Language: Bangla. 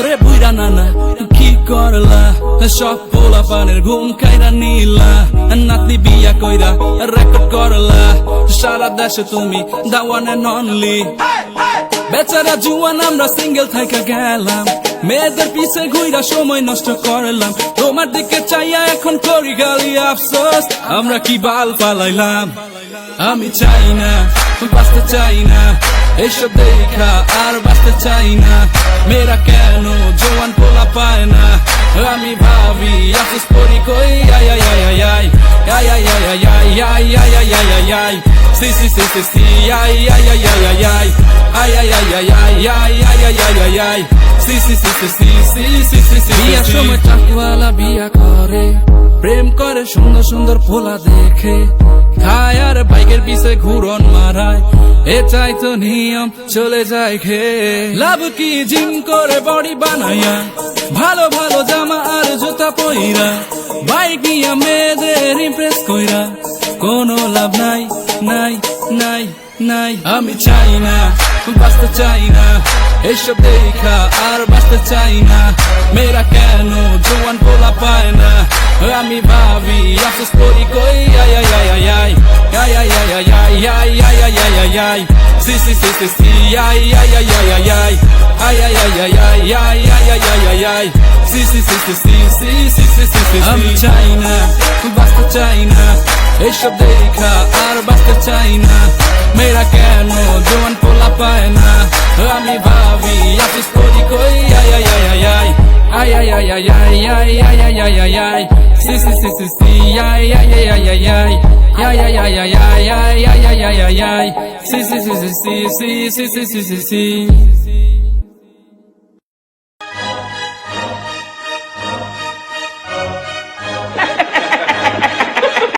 ওরে বুইরা নানা কি করলা সব পোলা পানের ঘুম খাইরা নিলা নাতনি বিয়া কইরা রেকর্ড করলা সারা দেশে তুমি দা ওয়ান এন্ড অনলি বেচারা জুয়ান আমরা সিঙ্গেল থাইকা গেলাম মেয়েদের পিছে ঘুইরা সময় নষ্ট করলাম তোমার দিকে চাইয়া এখন করি গালি আফসোস আমরা কি বাল পালাইলাম আমি চাই না বাঁচতে চাই না এসব দেখা আর বাঁচতে চাই না মেয়েরা কেন জোয়ান পোলা পায় না আমি ভাবি আফসোস করি কই আই আই আই আই আই আই আই আই আই আই আই আই আই আই আই আই সি সি সি সি সি আই আই আই আই আই আই আই আই আই আই আই আই আই আই আই আই আই সি সি সি সি সি সি সি সি সি বিয়ার সময় চাকওয়ালা বিয়া করে প্রেম করে সুন্দর সুন্দর পোলা দেখে খায় আর বাইকের পিছে ঘুরন মারায় এটাই তো নিয়ম চলে যায় খেয়ে লাভ কি জিম করে বডি বানাইয়া ভালো ভালো জামা আর জুতা পইরা বাইক নিয়ে মেয়েদের ইমপ্রেস কইরা কোনো লাভ নাই নাই নাই নাই আমি চাই না বাঁচতে চাই না এসব দেখা আর বাঁচতে চাই না মেয়েরা কেন জোয়ান পোলা পায় না আমি ভাবি আফসোস করি কই আই আই আই আই আই আই আই আই আই আই আই আই আই আই আই আই সি সি সি সি সি আই আই আই আই আই আই আই আই আই আই আই আই আই আই আই আই আই সি সি সি সি সি সি সি সি সি সি আমি চাই না বাঁচতে চাই না এসব দেখা আর বাঁচতে চাই না মেয়েরা কেন জোয়ান পোলা পায় না আমি ভাবি আফসোস করি কই আই আই আই আই I ay ay ay ay ay ay ay ay ay ay ay si si si si si ay ay ay ay ay ay ay ay ay ay ay ay ay ay ay ay ay si si si si si si si si si si si